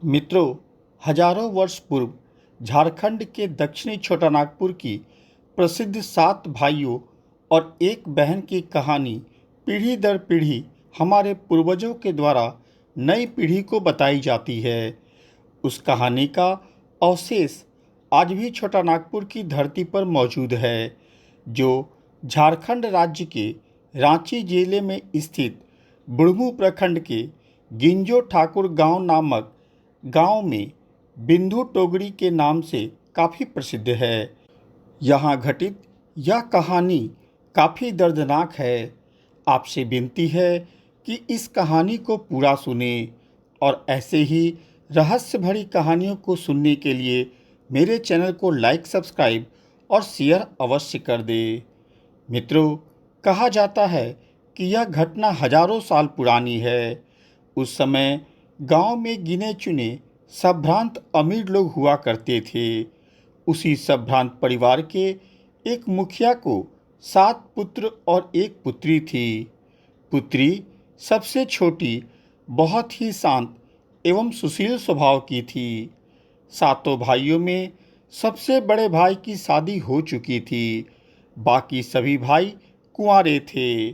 मित्रों, हजारों वर्ष पूर्व झारखंड के दक्षिणी छोटानागपुर की प्रसिद्ध 7 भाइयों और एक बहन की कहानी पीढ़ी दर पीढ़ी हमारे पूर्वजों के द्वारा नई पीढ़ी को बताई जाती है। उस कहानी का अवशेष आज भी छोटानागपुर की धरती पर मौजूद है, जो झारखंड राज्य के रांची जिले में स्थित बुढ़मू प्रखंड के गिंजो ठाकुर गांव नामक गांव में बिंदु टोगरी के नाम से काफ़ी प्रसिद्ध है। यहाँ घटित यह कहानी काफ़ी दर्दनाक है। आपसे विनती है कि इस कहानी को पूरा सुने और ऐसे ही रहस्य भरी कहानियों को सुनने के लिए मेरे चैनल को लाइक, सब्सक्राइब और शेयर अवश्य कर दे। मित्रों, कहा जाता है कि यह घटना हजारों साल पुरानी है। उस समय गांव में गिने चुने संभ्रांत अमीर लोग हुआ करते थे। उसी संभ्रांत परिवार के एक मुखिया को 7 पुत्र और एक पुत्री थी। पुत्री सबसे छोटी बहुत ही शांत एवं सुशील स्वभाव की थी। सातों भाइयों में सबसे बड़े भाई की शादी हो चुकी थी। बाकी सभी भाई कुंवारे थे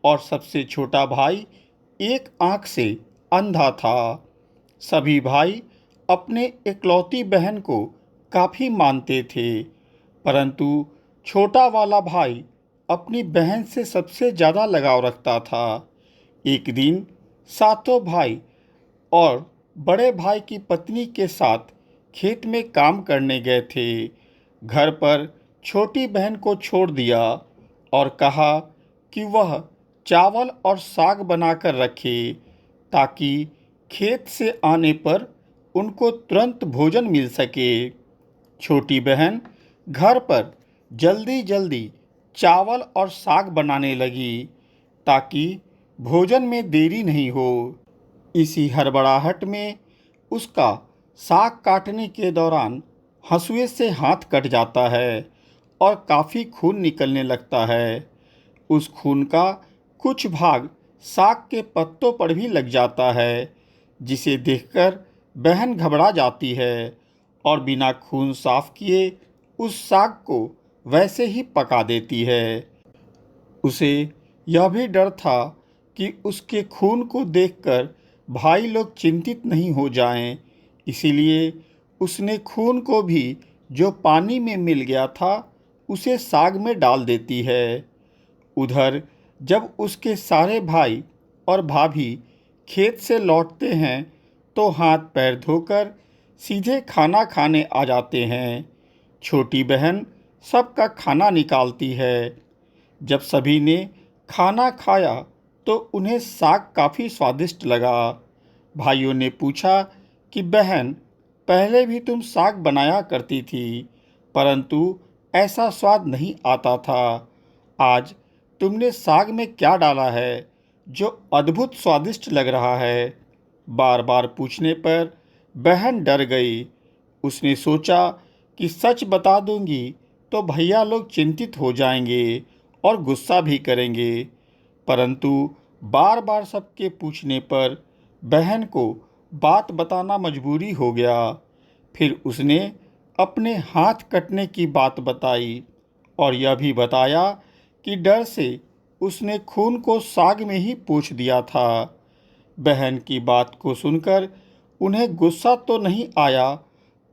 और सबसे छोटा भाई एक आंख से अंधा था। सभी भाई अपने इकलौती बहन को काफ़ी मानते थे, परंतु छोटा वाला भाई अपनी बहन से सबसे ज़्यादा लगाव रखता था। एक दिन सातों भाई और बड़े भाई की पत्नी के साथ खेत में काम करने गए थे। घर पर छोटी बहन को छोड़ दिया और कहा कि वह चावल और साग बनाकर रखे ताकि खेत से आने पर उनको तुरंत भोजन मिल सके। छोटी बहन घर पर जल्दी जल्दी चावल और साग बनाने लगी ताकि भोजन में देरी नहीं हो। इसी हड़बड़ाहट में उसका साग काटने के दौरान हंसुए से हाथ कट जाता है और काफ़ी खून निकलने लगता है। उस खून का कुछ भाग साग के पत्तों पर भी लग जाता है, जिसे देखकर बहन घबरा जाती है और बिना खून साफ किए उस साग को वैसे ही पका देती है। उसे यह भी डर था कि उसके खून को देखकर भाई लोग चिंतित नहीं हो जाएं, इसीलिए उसने खून को भी जो पानी में मिल गया था उसे साग में डाल देती है। उधर जब उसके सारे भाई और भाभी खेत से लौटते हैं तो हाथ पैर धोकर सीधे खाना खाने आ जाते हैं। छोटी बहन सबका खाना निकालती है। जब सभी ने खाना खाया तो उन्हें साग काफ़ी स्वादिष्ट लगा। भाइयों ने पूछा कि बहन, पहले भी तुम साग बनाया करती थी, परंतु ऐसा स्वाद नहीं आता था। आज तुमने साग में क्या डाला है जो अद्भुत स्वादिष्ट लग रहा है? बार बार पूछने पर बहन डर गई। उसने सोचा कि सच बता दूंगी तो भैया लोग चिंतित हो जाएंगे और गुस्सा भी करेंगे, परंतु बार बार सबके पूछने पर बहन को बात बताना मजबूरी हो गया। फिर उसने अपने हाथ कटने की बात बताई और यह भी बताया कि डर से उसने खून को साग में ही पोंछ दिया था। बहन की बात को सुनकर उन्हें गुस्सा तो नहीं आया,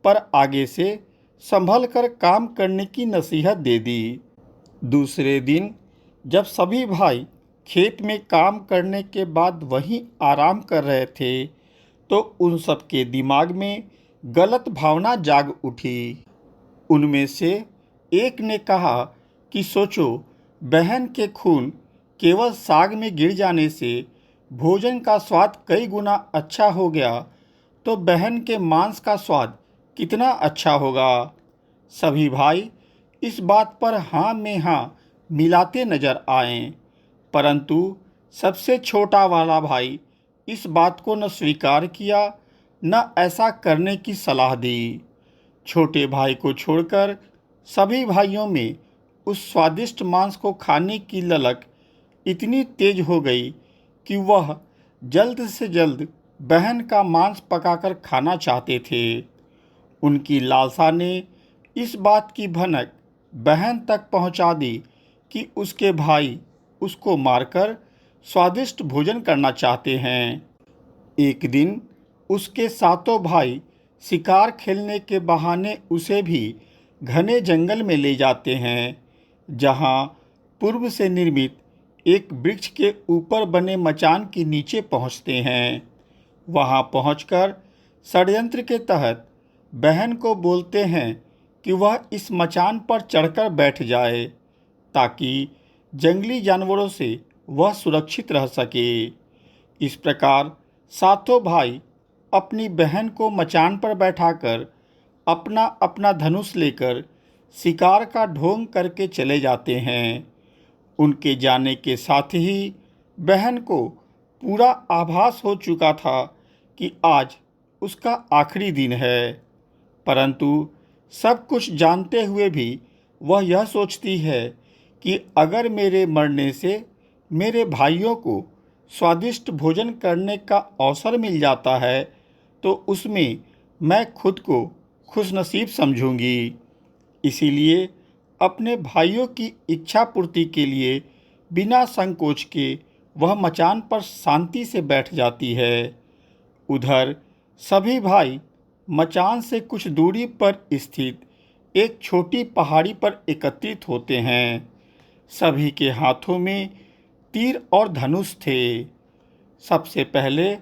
पर आगे से संभल कर काम करने की नसीहत दे दी। दूसरे दिन जब सभी भाई खेत में काम करने के बाद वहीं आराम कर रहे थे तो उन सब के दिमाग में गलत भावना जाग उठी। उनमें से एक ने कहा कि सोचो, बहन के खून केवल साग में गिर जाने से भोजन का स्वाद कई गुना अच्छा हो गया, तो बहन के मांस का स्वाद कितना अच्छा होगा। सभी भाई इस बात पर हाँ में हाँ मिलाते नजर आए, परंतु सबसे छोटा वाला भाई इस बात को न स्वीकार किया न ऐसा करने की सलाह दी। छोटे भाई को छोड़कर सभी भाइयों में उस स्वादिष्ट मांस को खाने की ललक इतनी तेज हो गई कि वह जल्द से जल्द बहन का मांस पकाकर खाना चाहते थे। उनकी लालसा ने इस बात की भनक बहन तक पहुंचा दी कि उसके भाई उसको मारकर स्वादिष्ट भोजन करना चाहते हैं। एक दिन उसके सातों भाई शिकार खेलने के बहाने उसे भी घने जंगल में ले जाते हैं, जहां पूर्व से निर्मित एक वृक्ष के ऊपर बने मचान के नीचे पहुंचते हैं। वहां पहुंचकर षड्यंत्र के तहत बहन को बोलते हैं कि वह इस मचान पर चढ़कर बैठ जाए ताकि जंगली जानवरों से वह सुरक्षित रह सके। इस प्रकार सातों भाई अपनी बहन को मचान पर बैठाकर अपना अपना धनुष लेकर शिकार का ढोंग करके चले जाते हैं। उनके जाने के साथ ही बहन को पूरा आभास हो चुका था कि आज उसका आखिरी दिन है, परंतु सब कुछ जानते हुए भी वह यह सोचती है कि अगर मेरे मरने से मेरे भाइयों को स्वादिष्ट भोजन करने का अवसर मिल जाता है तो उसमें मैं खुद को खुशनसीब समझूंगी। इसीलिए अपने भाइयों की इच्छा पूर्ति के लिए बिना संकोच के वह मचान पर शांति से बैठ जाती है। उधर सभी भाई मचान से कुछ दूरी पर स्थित एक छोटी पहाड़ी पर एकत्रित होते हैं। सभी के हाथों में तीर और धनुष थे। सबसे पहले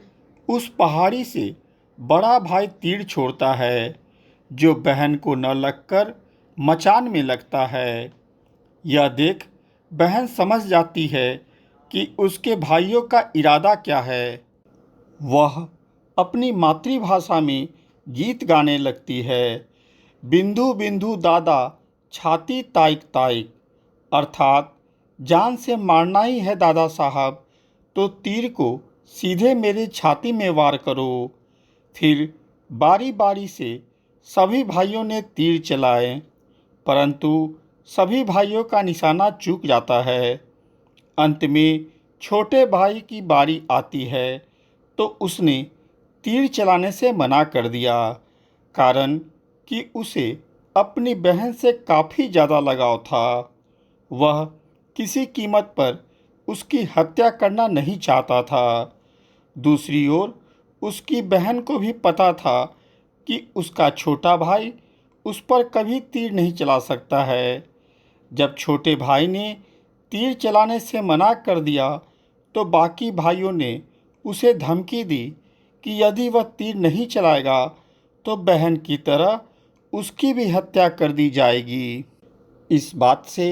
उस पहाड़ी से बड़ा भाई तीर छोड़ता है, जो बहन को न लगकर मचान में लगता है। यह देख बहन समझ जाती है कि उसके भाइयों का इरादा क्या है। वह अपनी मातृभाषा में गीत गाने लगती है। बिंदु बिंदु दादा छाती ताइक ताइक, अर्थात जान से मारना ही है दादा साहब तो तीर को सीधे मेरे छाती में वार करो। फिर बारी बारी से सभी भाइयों ने तीर चलाए, परंतु सभी भाइयों का निशाना चूक जाता है। अंत में छोटे भाई की बारी आती है तो उसने तीर चलाने से मना कर दिया, कारण कि उसे अपनी बहन से काफ़ी ज़्यादा लगाव था। वह किसी कीमत पर उसकी हत्या करना नहीं चाहता था। दूसरी ओर उसकी बहन को भी पता था कि उसका छोटा भाई उस पर कभी तीर नहीं चला सकता है। जब छोटे भाई ने तीर चलाने से मना कर दिया तो बाकी भाइयों ने उसे धमकी दी कि यदि वह तीर नहीं चलाएगा तो बहन की तरह उसकी भी हत्या कर दी जाएगी। इस बात से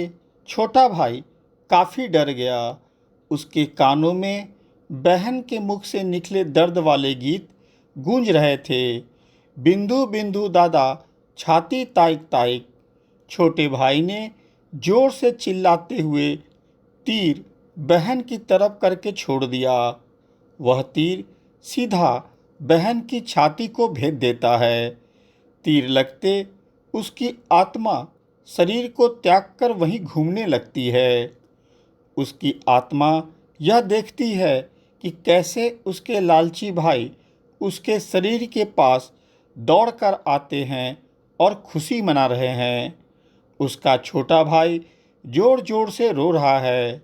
छोटा भाई काफ़ी डर गया। उसके कानों में बहन के मुख से निकले दर्द वाले गीत गूंज रहे थे। बिंदु बिंदु दादा छाती ताइक ताइक। छोटे भाई ने जोर से चिल्लाते हुए तीर बहन की तरफ करके छोड़ दिया। वह तीर सीधा बहन की छाती को भेद देता है। तीर लगते उसकी आत्मा शरीर को त्याग कर वहीं घूमने लगती है। उसकी आत्मा यह देखती है कि कैसे उसके लालची भाई उसके शरीर के पास दौड़कर आते हैं और खुशी मना रहे हैं। उसका छोटा भाई जोर जोर से रो रहा है।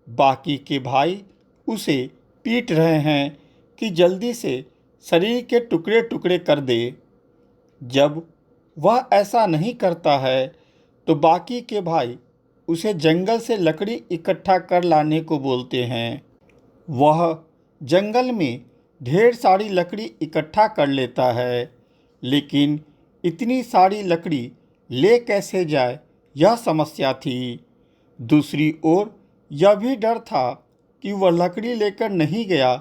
बाकी के भाई उसे पीट रहे हैं कि जल्दी से शरीर के टुकड़े टुकड़े कर दे। जब वह ऐसा नहीं करता है तो बाकी के भाई उसे जंगल से लकड़ी इकट्ठा कर लाने को बोलते हैं। वह जंगल में ढेर सारी लकड़ी इकट्ठा कर लेता है, लेकिन इतनी सारी लकड़ी ले कैसे जाए यह समस्या थी। दूसरी ओर यह भी डर था कि वह लकड़ी लेकर नहीं गया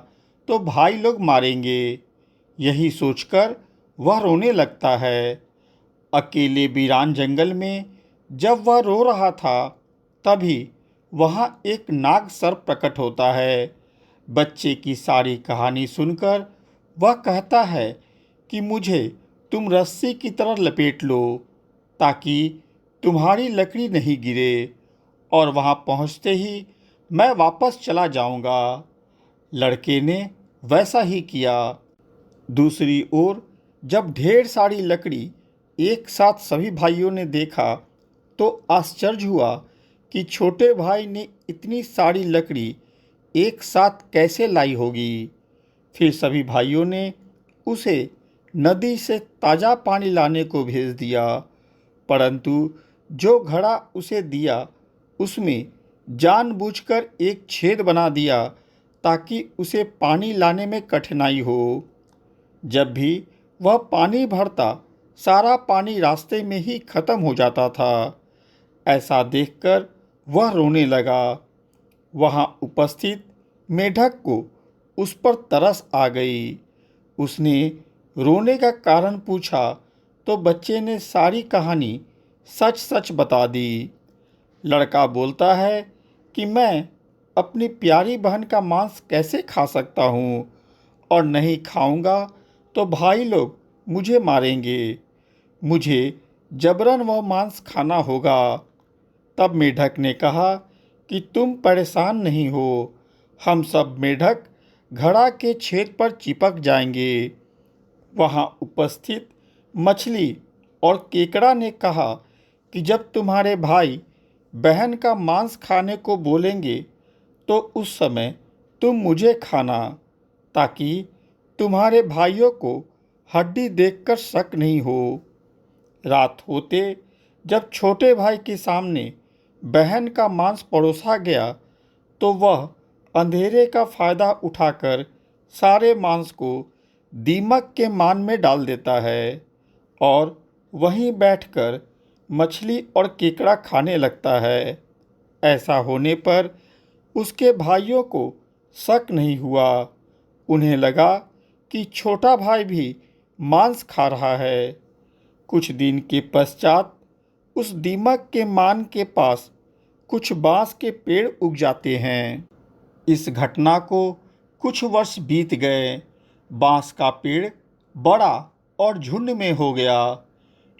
तो भाई लोग मारेंगे। यही सोचकर वह रोने लगता है। अकेले वीरान जंगल में जब वह रो रहा था तभी वहाँ एक नाग सर्प प्रकट होता है। बच्चे की सारी कहानी सुनकर वह कहता है कि मुझे तुम रस्सी की तरह लपेट लो ताकि तुम्हारी लकड़ी नहीं गिरे, और वहाँ पहुँचते ही मैं वापस चला जाऊँगा। लड़के ने वैसा ही किया। दूसरी ओर जब ढेर सारी लकड़ी एक साथ सभी भाइयों ने देखा तो आश्चर्य हुआ कि छोटे भाई ने इतनी सारी लकड़ी एक साथ कैसे लाई होगी। फिर सभी भाइयों ने उसे नदी से ताज़ा पानी लाने को भेज दिया, परंतु जो घड़ा उसे दिया उसमें जानबूझकर एक छेद बना दिया ताकि उसे पानी लाने में कठिनाई हो। जब भी वह पानी भरता, सारा पानी रास्ते में ही खत्म हो जाता था। ऐसा देखकर वह रोने लगा। वहाँ उपस्थित मेढक को उस पर तरस आ गई। उसने रोने का कारण पूछा तो बच्चे ने सारी कहानी सच सच बता दी। लड़का बोलता है कि मैं अपनी प्यारी बहन का मांस कैसे खा सकता हूँ, और नहीं खाऊंगा तो भाई लोग मुझे मारेंगे। मुझे जबरन वह मांस खाना होगा। तब मेढक ने कहा कि तुम परेशान नहीं हो, हम सब मेढक घड़ा के छेद पर चिपक जाएंगे। वहाँ उपस्थित मछली और केकड़ा ने कहा कि जब तुम्हारे भाई बहन का मांस खाने को बोलेंगे तो उस समय तुम मुझे खाना, ताकि तुम्हारे भाइयों को हड्डी देखकर शक नहीं हो। रात होते जब छोटे भाई के सामने बहन का मांस परोसा गया तो वह अंधेरे का फायदा उठाकर सारे मांस को दीमक के मान में डाल देता है और वहीं बैठकर मछली और केकड़ा खाने लगता है। ऐसा होने पर उसके भाइयों को शक नहीं हुआ। उन्हें लगा कि छोटा भाई भी मांस खा रहा है। कुछ दिन के पश्चात उस दीमक के मान के पास कुछ बांस के पेड़ उग जाते हैं। इस घटना को कुछ वर्ष बीत गए। बांस का पेड़ बड़ा और झुंड में हो गया।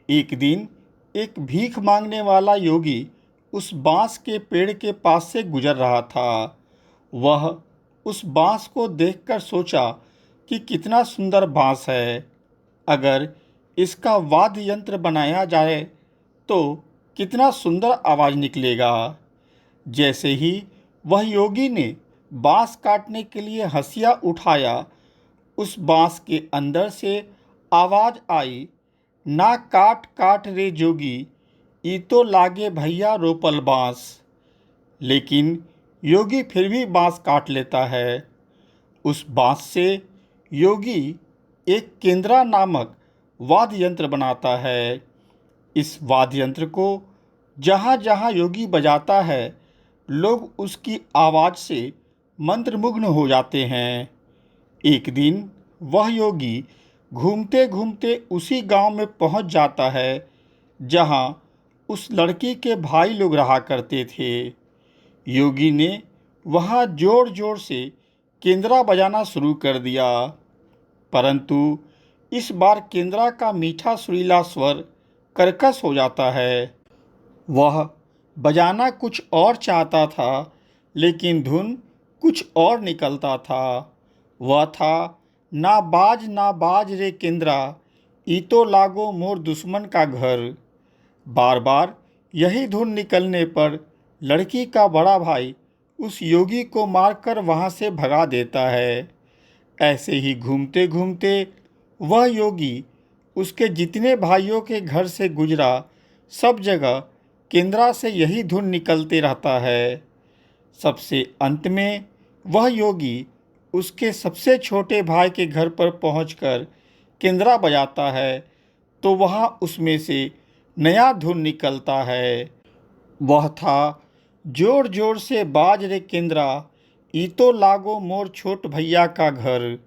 एक दिन एक भीख मांगने वाला योगी उस बांस के पेड़ के पास से गुजर रहा था। वह उस बांस को देखकर सोचा कि कितना सुंदर बांस है। अगर इसका वाद्य यंत्र बनाया जाए तो कितना सुंदर आवाज़ निकलेगा। जैसे ही वह योगी ने बांस काटने के लिए हंसिया उठाया, उस बांस के अंदर से आवाज़ आई, ना काट काट रे जोगी, ई तो लागे भैया रोपल बांस। लेकिन योगी फिर भी बांस काट लेता है। उस बांस से योगी एक केंद्रा नामक वाद्य यंत्र बनाता है। इस वाद्य यंत्र को जहाँ जहाँ योगी बजाता है, लोग उसकी आवाज़ से मंत्रमुग्ध हो जाते हैं। एक दिन वह योगी घूमते घूमते उसी गांव में पहुंच जाता है जहां उस लड़की के भाई लोग रहा करते थे। योगी ने वहां जोर जोर से केंद्रा बजाना शुरू कर दिया, परंतु इस बार केंद्रा का मीठा सुरीला स्वर कर्कश हो जाता है। वह बजाना कुछ और चाहता था, लेकिन धुन कुछ और निकलता था। वह था, ना बाज रे केंद्रा, ई तो लागो मोर दुश्मन का घर। बार बार यही धुन निकलने पर लड़की का बड़ा भाई उस योगी को मारकर वहाँ से भगा देता है। ऐसे ही घूमते घूमते वह योगी उसके जितने भाइयों के घर से गुजरा, सब जगह केंद्रा से यही धुन निकलते रहता है। सबसे अंत में वह योगी उसके सबसे छोटे भाई के घर पर पहुंचकर केंद्रा बजाता है तो वहाँ उसमें से नया धुन निकलता है। वह था, जोर जोर से बाज रे केंद्रा, ई तो लागो मोर छोट भैया का घर।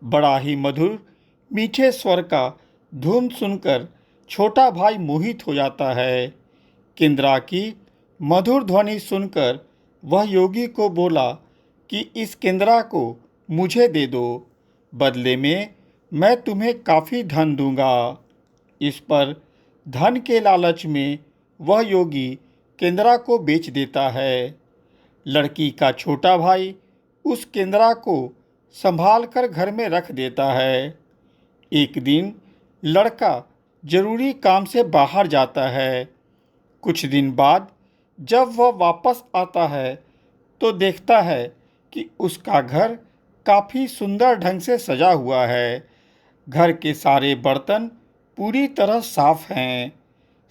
बड़ा ही मधुर मीठे स्वर का धुन सुनकर छोटा भाई मोहित हो जाता है। केंद्रा की मधुर ध्वनि सुनकर वह योगी को बोला कि इस केंद्रा को मुझे दे दो, बदले में मैं तुम्हें काफ़ी धन दूंगा। इस पर धन के लालच में वह योगी केंद्रा को बेच देता है। लड़की का छोटा भाई उस केंद्रा को संभाल कर घर में रख देता है। एक दिन लड़का जरूरी काम से बाहर जाता है। कुछ दिन बाद जब वह वापस आता है तो देखता है कि उसका घर काफ़ी सुंदर ढंग से सजा हुआ है। घर के सारे बर्तन पूरी तरह साफ हैं।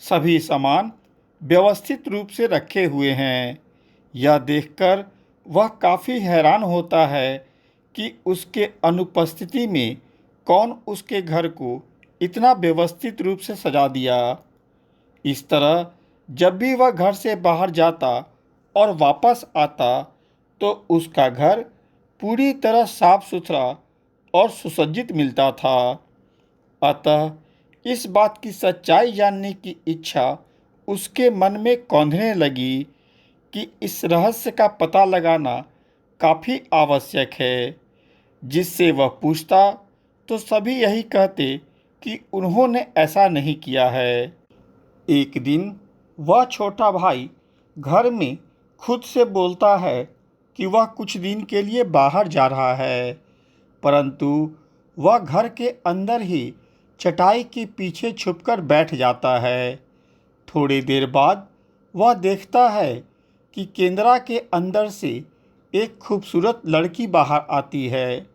सभी सामान व्यवस्थित रूप से रखे हुए हैं। यह देखकर वह काफ़ी हैरान होता है कि उसके अनुपस्थिति में कौन उसके घर को इतना व्यवस्थित रूप से सजा दिया। इस तरह जब भी वह घर से बाहर जाता और वापस आता तो उसका घर पूरी तरह साफ सुथरा और सुसज्जित मिलता था। अतः इस बात की सच्चाई जानने की इच्छा उसके मन में कौंधने लगी कि इस रहस्य का पता लगाना काफ़ी आवश्यक है। जिससे वह पूछता तो सभी यही कहते कि उन्होंने ऐसा नहीं किया है। एक दिन वह छोटा भाई घर में खुद से बोलता है कि वह कुछ दिन के लिए बाहर जा रहा है, परंतु वह घर के अंदर ही चटाई के पीछे छुपकर बैठ जाता है। थोड़ी देर बाद वह देखता है कि केंद्रा के अंदर से एक खूबसूरत लड़की बाहर आती है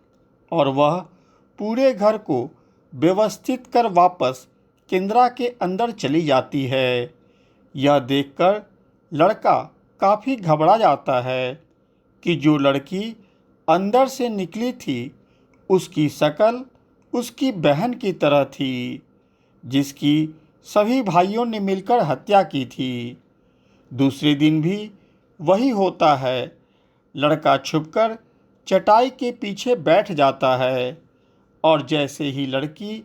और वह पूरे घर को व्यवस्थित कर वापस केंद्रा के अंदर चली जाती है। यह देखकर लड़का काफ़ी घबरा जाता है कि जो लड़की अंदर से निकली थी उसकी शक्ल उसकी बहन की तरह थी, जिसकी सभी भाइयों ने मिलकर हत्या की थी। दूसरे दिन भी वही होता है। लड़का छुपकर चटाई के पीछे बैठ जाता है और जैसे ही लड़की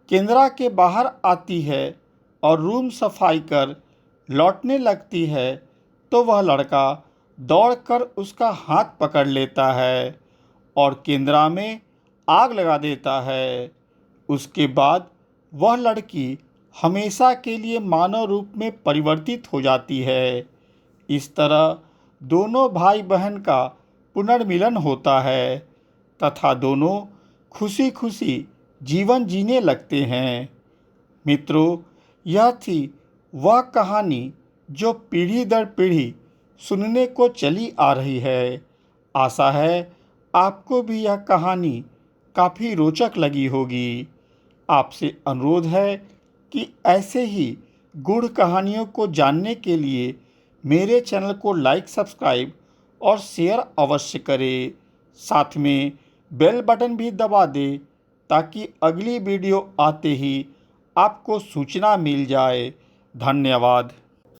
केंद्रा के बाहर आती है और रूम सफाई कर लौटने लगती है तो वह लड़का दौड़कर उसका हाथ पकड़ लेता है और केंद्रा में आग लगा देता है। उसके बाद वह लड़की हमेशा के लिए मानव रूप में परिवर्तित हो जाती है। इस तरह दोनों भाई बहन का पुनर्मिलन होता है तथा दोनों खुशी खुशी जीवन जीने लगते हैं। मित्रों, यह थी वह कहानी जो पीढ़ी दर पीढ़ी सुनने को चली आ रही है। आशा है आपको भी यह कहानी काफ़ी रोचक लगी होगी। आपसे अनुरोध है कि ऐसे ही गूढ़ कहानियों को जानने के लिए मेरे चैनल को लाइक, सब्सक्राइब और शेयर अवश्य करें। साथ में बेल बटन भी दबा दें ताकि अगली वीडियो आते ही आपको सूचना मिल जाए। धन्यवाद।